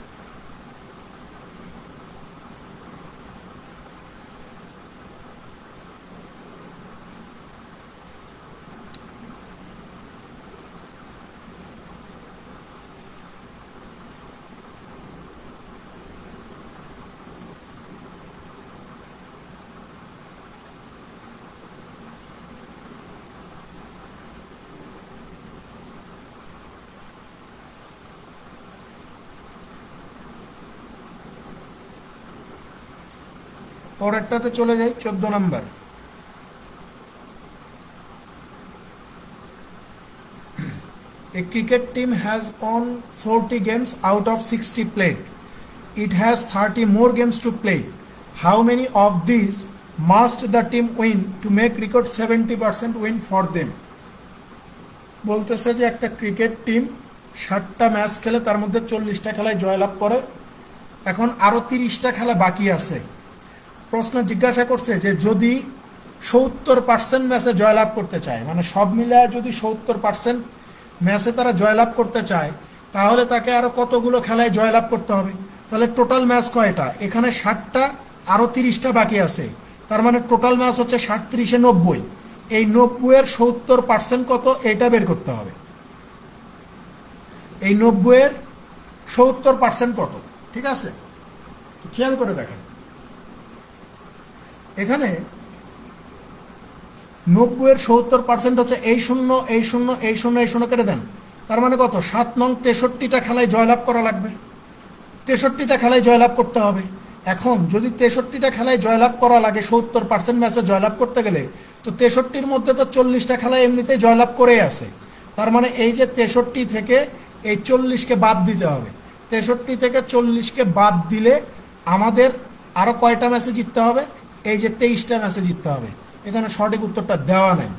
পরেরটাতে চলে যাই, 14 number. A cricket team has won 40 games out of 60 played. It has 30 more games to play. How many of these must the team win to make record 70% win for them? বলতেছে যে একটা cricket team 60টা match খেলে তার মধ্যে 40টা খেলায় জয়লাভ করে, এখন আরো 30টা খেলা বাকি আছে। প্রশ্ন জিজ্ঞাসা করছে যে যদি 70% ম্যাচে জয়লাভ করতে চায়, মানে সব মিলায় যদি 70% ম্যাচে তারা জয়লাভ করতে চায়, তাহলে তাকে আরো কতগুলো খেলায় জয়লাভ করতে হবে। তাহলে টোটাল ম্যাচ কয়টা? এখানে 60টা, আরো 30টা বাকি আছে, তার মানে টোটাল ম্যাচ হচ্ছে 60 30 90। এই 90 এর 70% কত এটা বের করতে হবে। এই 90 এর 70% কত? ঠিক আছে, খেয়াল করে দেখেন, এখানে 90 এর 70% হচ্ছে এই 0 এই 0 এই 0 এই 0 কেটে দেন, তার মানে কত? 7 নং 63টা খেলায় জয়লাভ করা লাগবে, 63টা খেলায় জয়লাভ করতে হবে। এখন যদি 63টা খেলায় জয়লাভ করা লাগে 70% ম্যাচে জয়লাভ করতে গেলে, তো 63-র মধ্যে তো 40টা খেলায় এমনিতেই জয়লাভ করেই আছে, তার মানে এই যে 63 থেকে এই 40কে বাদ দিতে হবে। 63 থেকে 40কে বাদ দিলে আমাদের আরো কয়টা ম্যাচে জিততে হবে? এই যে 23টা ম্যাচে জিততে হবে। এখানে সঠিক উত্তরটা দেওয়া নাই।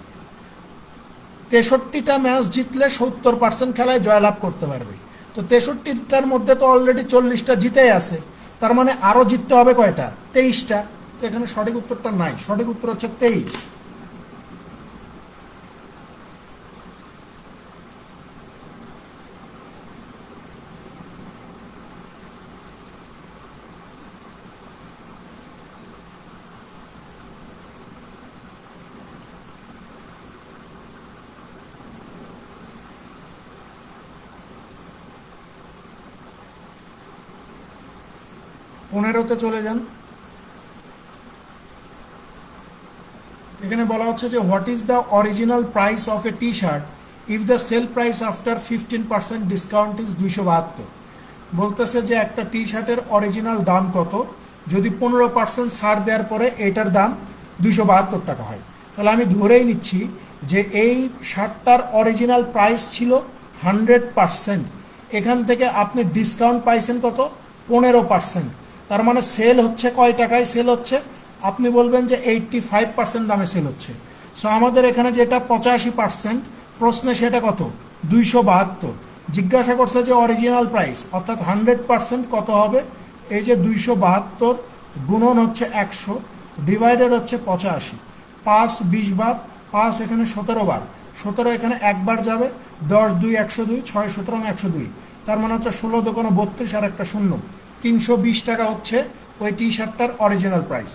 63টা ম্যাচ জিতলে 70% খেলায় জয়লাভ করতে পারবে। তো 63টার মধ্যে তো অলরেডি 40টা জিতেই আছে, তার মানে আরো জিততে হবে কয়টা? 23টা। তো এখানে সঠিক উত্তরটা নাই, সঠিক উত্তর হচ্ছে 23। পনেরোতে চলে যান। এখানে বলা হচ্ছে যে what is the original price of a T shirt if the sale price after 15% discount is 272। বলতেছে যে একটা টি শার্টের অরিজিনাল দাম কত যদি 15% ছাড় দেওয়ার পরে এটার দাম 272 টাকা হয়। তাহলে আমি ধরেই নিচ্ছি যে এই শার্টটার অরিজিনাল প্রাইস ছিল 100%, এখান থেকে আপনি ডিসকাউন্ট পাইছেন কত? 15%। তার মানে সেল হচ্ছে কয় টাকায় সেল হচ্ছে? আপনি বলবেন যে 85% দামে সেল হচ্ছে। সো আমাদের এখানে যেটা 85%, প্রশ্নে সেটা কত? 272। জিজ্ঞাসা করছে যে অরিজিনাল প্রাইস অর্থাৎ 100% কত হবে? এই যে 272 গুণন হচ্ছে 100 ডিভাইডেড হচ্ছে 85, 5 20 বার, 5 এখানে 17 বার, 17 এখানে একবার যাবে, 10 2 102, 6 17 102, তার মানে হচ্ছে 16 দোকানে 32 আর একটা শূন্য, 320 টাকা হচ্ছে ওই টি শার্টটার অরিজিনাল প্রাইস।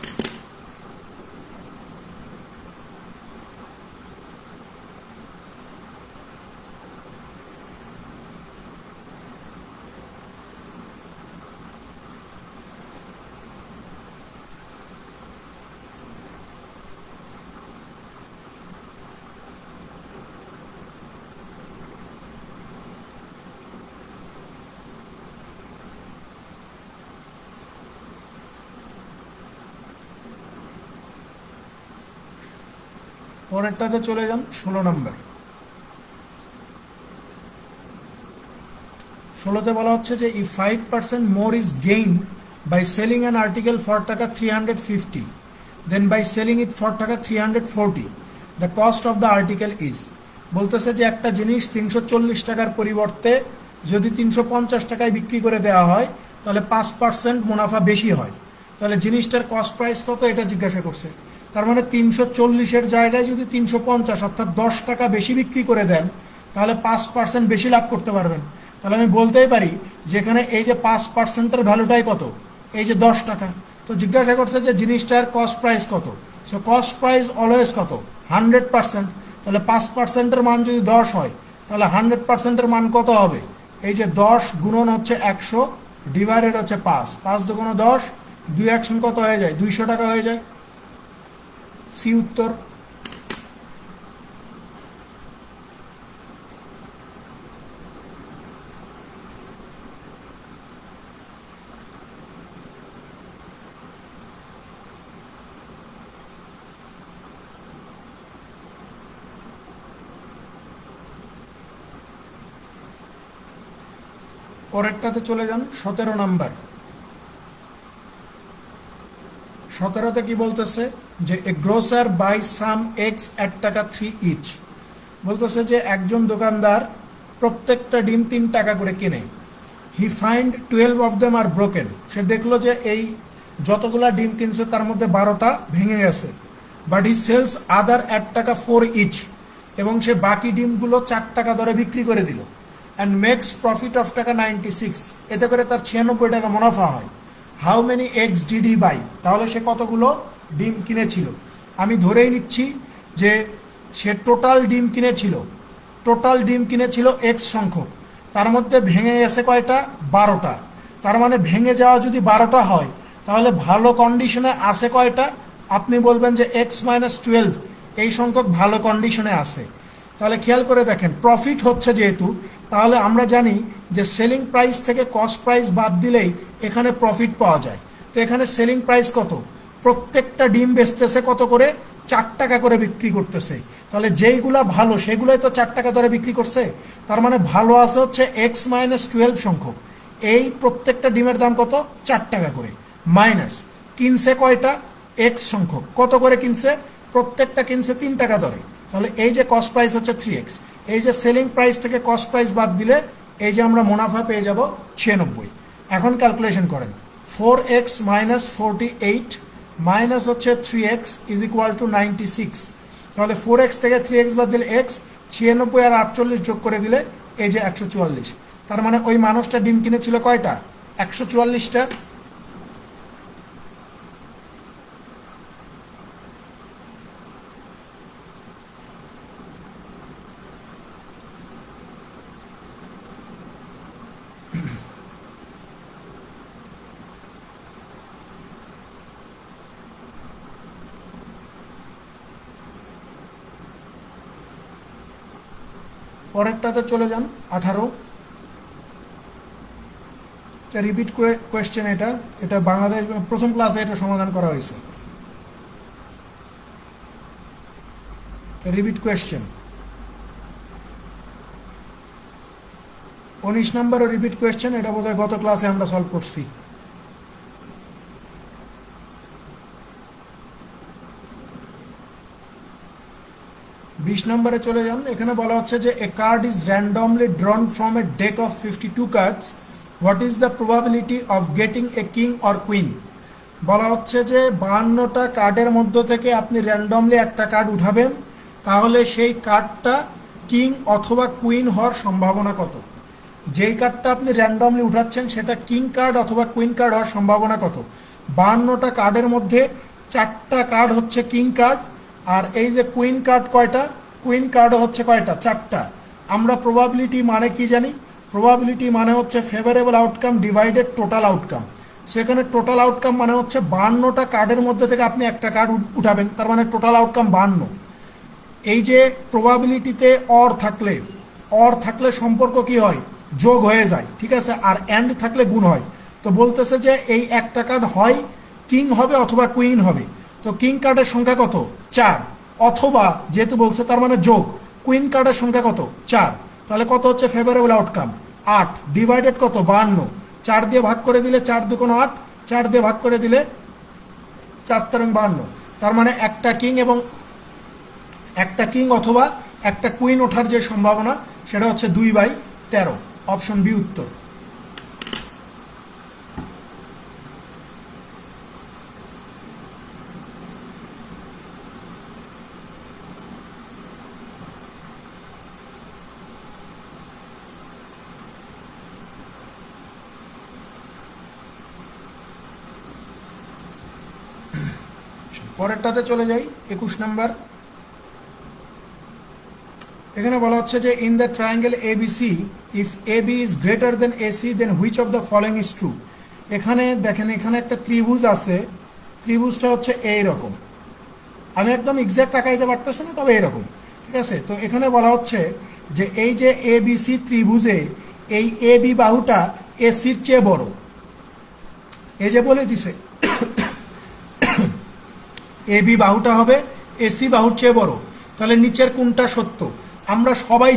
পরেরটাতে চলে যান, 16 নম্বর। 16তে বলা হচ্ছে যে if 5% more is gained by selling an article for টাকা 350 then by selling it for টাকা 340 the cost of the article is। বলতেছে যে একটা জিনিস 340 টাকার পরিবর্তে যদি 350 টাকায় বিক্রি করে দেওয়া হয় তাহলে 5% মুনাফা বেশি হয়। তাহলে জিনিসটার কস্ট প্রাইস কত এটা জিজ্ঞাসা করছে। তার মানে 340-এর জায়গায় যদি 350 অর্থাৎ 10 টাকা বেশি বিক্রি করে দেন তাহলে 5% বেশি লাভ করতে পারবেন। তাহলে আমি বলতেই পারি যেখানে এই যে 5%-এর ভ্যালুটাই কত? এই যে 10 টাকা। তো জিজ্ঞাসা করছে যে জিনিসটার কস্ট প্রাইস কত। সো কস্ট প্রাইস অলওয়েজ কত? 100%। তাহলে 5%-এর মান যদি 10 হয় তাহলে 100%-এর মান কত হবে? এই যে 10 গুণন হচ্ছে 100 ডিভাইডেড হচ্ছে 5, 5 দুগুণ 10, 2 অ্যাকশন কত হয়ে যায়? 200 টাকা হয়ে যায়। সি উত্তর। পরেরটাতে চলে যান 17 নাম্বার। 17তে কি বলতেছে যে a grocer buy some eggs at taka 3 each. বলতেছে যে একজন দোকানদার প্রত্যেকটা ডিম 3 টাকা করে কিনে। He find 12 of them are broken. সে দেখলো যে এই যতগুলা ডিম কিনছে তার মধ্যে 12টা ভেঙে গেছে। But he sells other at টাকা 4 ইচ, এবং সে বাকি ডিমগুলো 4 টাকা দরে বিক্রি করে দিল। অ্যান্ড মেক্স প্রফিট অফ টাকা 96। এতে করে তার 96 টাকা মুনাফা হয়। How many eggs did he buy? তাহলে সে কতগুলো ডিম কিনেছিল? আমি ধরেই নিচ্ছি যে সে টোটাল ডিম কিনেছিল এক্স সংখ্যক, তার মধ্যে ভেঙে গেছে কয়টা? 12টা। তার মানে ভেঙে যাওয়া যদি 12টা হয় তাহলে ভালো কন্ডিশনে আছে কয়টা? আপনি বলবেন যে এক্স মাইনাস 12 এই সংখ্যক ভালো কন্ডিশনে আছে। তাহলে খেয়াল করে দেখেন, প্রফিট হচ্ছে যেহেতু, তাহলে আমরা জানি যে সেলিং প্রাইস থেকে কস্ট প্রাইস বাদ দিলেই এখানে প্রফিট পাওয়া যায়। তো এখানে সেলিং প্রাইস কত? প্রত্যেকটা ডিম বেচতেছে কত করে? 4 টাকা করে বিক্রি করতেছে। তাহলে যেইগুলা ভালো সেগুলোই তো 4 টাকা দরে বিক্রি করছে। তার মানে ভালো আছে হচ্ছে এক্স মাইনাস 12 সংখ্যক। এই প্রত্যেকটা ডিমের দাম কত? 4 টাকা করে। মাইনাস কিনছে কয়টা? এক্স সংখ্যক। কত করে কিনছে? প্রত্যেকটা কিনছে 3 টাকা দরে। তাহলে এই যে কস্ট প্রাইস হচ্ছে 3x, এই যে সেলিং প্রাইস থেকে কস্ট প্রাইস বাদ দিলে এই যে আমরা মুনাফা পেয়ে যাব 96। এখন ক্যালকুলেশন করেন, 4x মাইনাস 48 মাইনাস হচ্ছে 3x ইজ ইকুয়াল টু 96। তাহলে 4x থেকে 3x বাদ দিলে x, 96 আর 48 যোগ করে দিলে এই যে 144। তার মানে ওই মানুষটা ডিম কিনেছিল কয়টা? 144টা। পরেরটাতে চলে যান 18। Repeat question. এটা বাংলাদেশ প্রথম ক্লাসে এটা সমাধান করা হয়েছে। রিপিট কোয়েশ্চেন 19 নম্বরের রিপিট কোয়েশ্চেন। এটা বোধহয় গত ক্লাসে আমরা সলভ করছি। বিশ নম্বরে চলে যান। এখানে বলা হচ্ছে যে a card is randomly drawn from a deck of 52 cards, what is the probability of getting a king or queen? বলা হচ্ছে যে 52টা কার্ডের মধ্য থেকে আপনি র্যান্ডমলি একটা কার্ড উঠাবেন, তাহলে সেই কার্ডটা কিং অথবা কুইন হওয়ার সম্ভাবনা কত? যেই কার্ডটা আপনি র্যান্ডমলি উঠাচ্ছেন সেটা কিং কার্ড অথবা কুইন কার্ড হওয়ার সম্ভাবনা কত? 52টা কার্ডের মধ্যে 4টা কার্ড হচ্ছে কিং কার্ড, আর এই যে কুইন কার্ড কয়টা? কুইন কার্ডও হচ্ছে কয়টা? 4টা। আমরা প্রবাবিলিটি মানে কি জানি? প্রবাবিলিটি মানে হচ্ছে favourable outcome divided total outcome. সেখানে টোটাল আউটকাম মানে হচ্ছে 52টা কার্ডের মধ্যে থেকে আপনি একটা কার্ড উঠাবেন, তার মানে টোটাল আউটকাম 52। এই যে প্রবাবিলিটিতে অর থাকলে সম্পর্ক কি হয়? যোগ হয়ে যায়, ঠিক আছে? আর এন্ড থাকলে গুণ হয়। তো বলতেছে যে এই একটা কার্ড হয় কিং হবে অথবা কুইন হবে। তো কিং কার্ডের সংখ্যা কত? 4। অথবা যেহেতু বলছে তার মানে যোগ, কুইন কার্ডের সংখ্যা কত? 4। তাহলে কত হচ্ছে ফেভারেবল আউটকাম? 8 ডিভাইডেড কত? 52। 4 দিয়ে ভাগ করে দিলে 4 দুগুণ 8, 4 দিয়ে ভাগ করে দিলে 4 তেরং 52। তার মানে একটা কিং অথবা একটা কুইন ওঠার যে সম্ভাবনা সেটা হচ্ছে 2/13। অপশন বি উত্তর। পরেরটাতে চলে যাই 21 নাম্বার। এখানে বলা হচ্ছে যে in the triangle ABC if AB is greater than AC then which of the following is true? এখানে দেখেন, এখানে একটা ত্রিভুজ আছে, ত্রিভুজটা হচ্ছে এইরকম। আমি একদম এক্সাক্ট আঁকাইতে পারতেছি না, তবে এরকম, ঠিক আছে? তো এখানে বলা হচ্ছে যে এই যে এবিসি ত্রিভুজে এই এবি বাহুটা এসির চেয়ে বড়। এই যে বলে দিছে এবি বাহুটা হবে এসি বাহুর চেয়ে বড়। তাহলে নিচের কোনটা সত্য? আমরা সবাই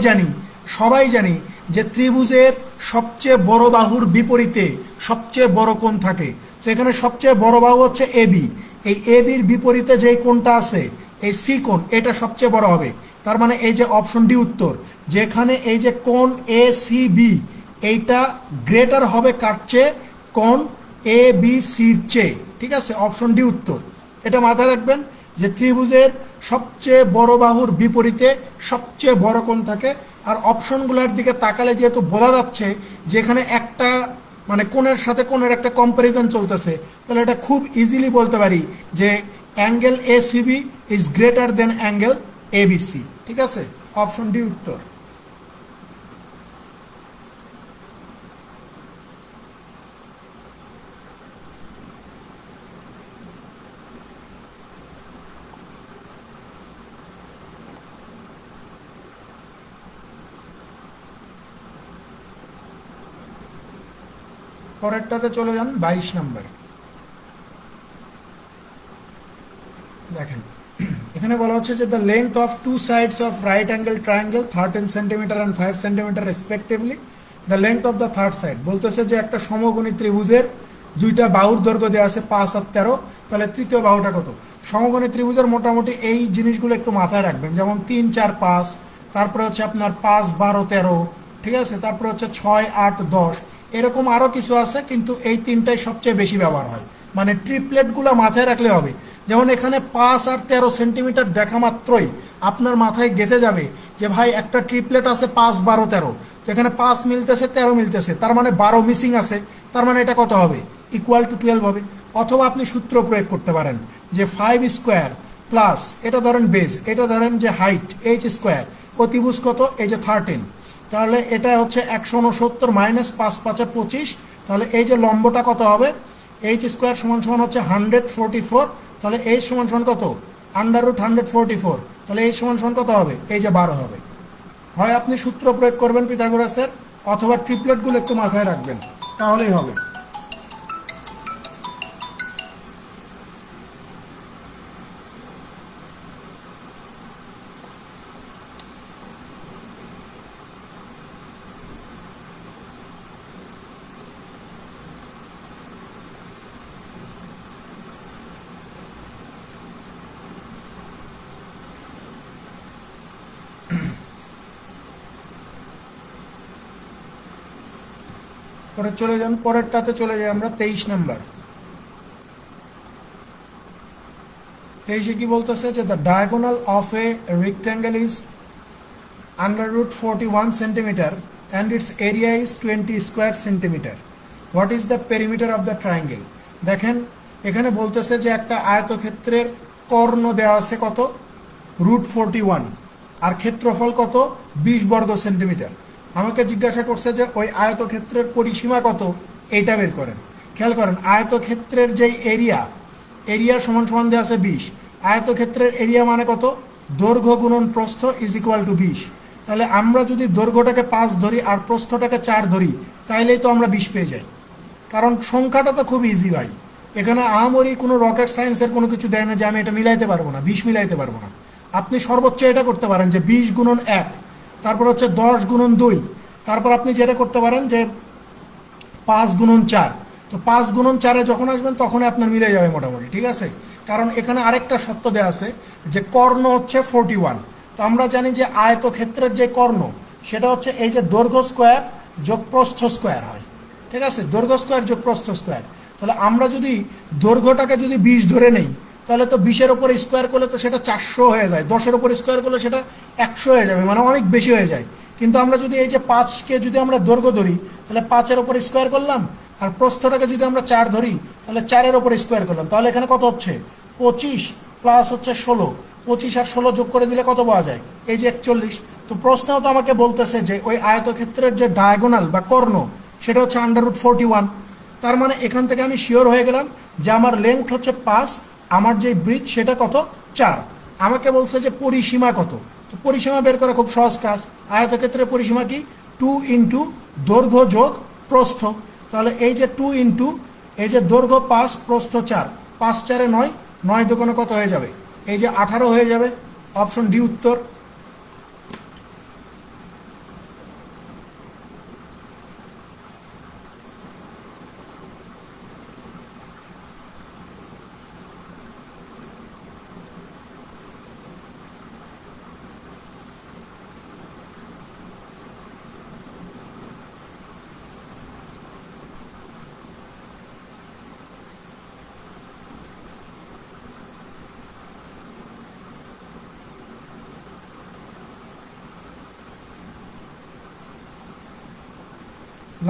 জানি যে ত্রিভুজের সবচেয়ে বড় বাহুর বিপরীতে সবচেয়ে বড় কোণ থাকে। তো এখানে সবচেয়ে বড় বাহু হচ্ছে এবি, এই এবির বিপরীতে যে কোণটা আছে এই সি কোণ, এটা সবচেয়ে বড় হবে। তার মানে এই যে অপশন ডি উত্তর, যেখানে এই যে কোণ এ সি বি এইটা গ্রেটার হবে কার চেয়ে, কোণ এ বি সির চেয়ে। ঠিক আছে, অপশন ডি উত্তর। এটা মাথায় রাখবেন যে ত্রিভুজের সবচেয়ে বড় বাহুর বিপরীতে সবচেয়ে বড় কোণ থাকে। আর অপশনগুলোর দিকে তাকালে যেহেতু বোঝা যাচ্ছে যেখানে একটা মানে কোণের সাথে কোণের একটা কম্প্যারিজন চলতেছে, তাহলে এটা খুব ইজিলি বলতে পারি যে angle A CB is greater than angle A B C. ঠিক আছে, অপশন ডি উত্তর। পরেরটাতে চলে যান 22 নম্বর। দেখেন এখানে বলা হচ্ছে যে the length of two sides of right angle triangle 13 centimetre and 5 centimetre respectively, the length of the third side. বলতেছে যে একটা সমকোণী ত্রিভুজের দুইটা বাহুর দৈর্ঘ্য দেওয়া আছে 5 আর 13, তাহলে তৃতীয় বাহুটা কত? সমকোণী ত্রিভুজের মোটামুটি এই জিনিসগুলো একটু মাথায় রাখবেন, যেমন 3 4 5, তারপরে হচ্ছে আপনার 5 12 13, ঠিক আছে, তারপরে হচ্ছে 6 8 10, এরকম আরো কিছু আছে, কিন্তু এই তিনটাই সবচেয়ে বেশি ব্যবহার হয়। মানে ট্রিপলেটগুলো মাথায় রাখলে হবে। যেমন এখানে 5 আর 13 সেন্টিমিটার দেখা মাত্রই আপনার মাথায় গেঁথে যাবে যে ভাই একটা ট্রিপলেট আছে 5 12 13, তো এখানে 5 মিলতেছে 13 মিলতেছে, তার মানে 12 মিসিং আছে, তার মানে এটা কত হবে? ইকুয়াল টু 12 হবে। অথবা আপনি সূত্র প্রয়োগ করতে পারেন যে 5 স্কোয়ার প্লাস এটা ধরেন বেজ, এটা ধরেন যে হাইট এইচ স্কোয়ার, অতিভুজ কত? এই যে 13, তাহলে এটা হচ্ছে 169 মাইনাস 5 5 25, তাহলে এই যে লম্বটা কত হবে? এইচ স্কোয়ার সমান সমান হচ্ছে 144, তাহলে এইচ সমান সমান কত? আন্ডার রুট 144, তাহলে এইচ সমান সমান কত হবে? এই যে 12 হবে। হয় আপনি সূত্র প্রয়োগ করবেন পিথাগোরাসের, অথবা ট্রিপলেটগুলো একটু মাথায় রাখবেন, তাহলেই হবে। পরে চলে যান, পরেরটাতে চলে যাই আমরা 23 নাম্বার। 23 কি বলতেছে যে the diagonal of a rectangle is under root 41 centimetre and its area is 20 square centimetre. What is the perimeter of the triangle? দেখেন এখানে বলতেছে যে একটা আয়তক্ষেত্রের কর্ণ দেওয়া আছে কত? রুট 41, আর ক্ষেত্রফল কত? 20 বর্গ সেন্টিমিটার। আমাকে জিজ্ঞাসা করছে যে ওই আয়তক্ষেত্রের পরিসীমা কত, এইটা বের করেন। খেয়াল করেন আয়তক্ষেত্রের যেই এরিয়া সমান সমান দেওয়া আছে 20, আয়তক্ষেত্রের এরিয়া মানে কত? দৈর্ঘ্য গুণন প্রস্থ ইজ ইকুয়াল টু 20। তাহলে আমরা যদি দৈর্ঘ্যটাকে 5 ধরি আর প্রস্থটাকে 4 ধরি, তাইলেই তো আমরা 20 পেয়ে যাই, কারণ সংখ্যাটা তো খুব ইজি ভাই। এখানে আহামরি কোনো রকেট সায়েন্সের কোনো কিছু দেয় না যে আমি এটা মিলাইতে পারবো না, 20 মিলাইতে পারবো না। আপনি সর্বোচ্চ এটা করতে পারেন যে 20 গুণন 1, তারপর হচ্ছে 10 গুণন 2, তারপর আপনি যেটা করতে পারেন যে 5 গুণন 4। তো 5 গুণন 4-এ যখন আসবেন তখন আপনার মিলে যাবে মোটামুটি, ঠিক আছে। কারণ এখানে আরেকটা শর্ত দেওয়া আছে যে কর্ণ হচ্ছে 41। তো আমরা জানি যে আয়তক্ষেত্রের যে কর্ণ সেটা হচ্ছে এই যে দৈর্ঘ্য স্কোয়ার যোগ প্রস্থ স্কোয়ার হয়, ঠিক আছে, দৈর্ঘ্য স্কোয়ার যোগ প্রস্থ স্কোয়ার। তাহলে আমরা যদি দৈর্ঘ্যটাকে যদি 20 ধরে নেই, তাহলে তো 20-এর উপর স্কোয়ার করলে তো সেটা 400 হয়ে যায়, 10-এর উপর স্কোয়ার করলে সেটা 100 হয়ে যাবে, মানে অনেক বেশি হয়ে যায়। কিন্তু আমরা যদি এই যে 5-কে যদি আমরা দৈর্ঘ্য ধরি, তাহলে 5-এর উপর স্কোয়ার করলাম, আর প্রস্থটাকে যদি আমরা 4 ধরি, তাহলে 4-এর উপর স্কোয়ার করলাম, তাহলে এখানে কত হচ্ছে? 25 প্লাস হচ্ছে 16, 25 আর 16 যোগ করে দিলে কত পাওয়া যায়? এই যে 41। তো প্রশ্নেও তো আমাকে বলতেছে যে ওই আয়তক্ষেত্রের যে ডায়াগোনাল বা কর্ণ সেটা হচ্ছে আন্ডার রুট 41। তার মানে এখান থেকে আমি শিওর হয়ে গেলাম যে আমার লেন্থ হচ্ছে 5, আমার যে ব্রিজ সেটা কত? 4। আমাকে বলছে যে পরিসীমা কত, তো পরিসীমা বের করা খুব সহজ কাজ। আয়তক্ষেত্রের পরিসীমা কি? 2 ইন্টু দৈর্ঘ্য যোগ প্রস্থ। তাহলে এই যে 2 ইন্টু এই যে দৈর্ঘ্য 5 প্রস্থ 4, 5 4-এ 9, 9 দুগুণে কত হয়ে যাবে? এই যে 18 হয়ে যাবে। অপশন ডি উত্তর।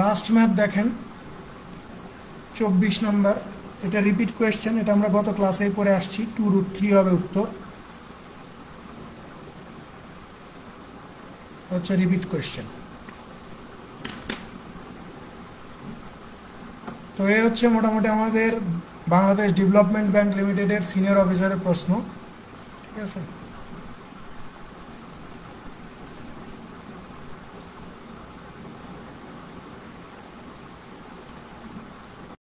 লাস্ট ম্যাথ দেখেন 24 নম্বর, এটা রিপিট কোয়েশ্চেন, এটা আমরা গত ক্লাসেই পড়ে আসছি। 2√3 হবে উত্তর, হচ্ছে রিপিট কোয়েশ্চেন। তো এই হচ্ছে মোটামুটি আমাদের বাংলাদেশ ডেভেলপমেন্ট ব্যাংক লিমিটেডের সিনিয়র অফিসারের প্রশ্ন, ঠিক আছে।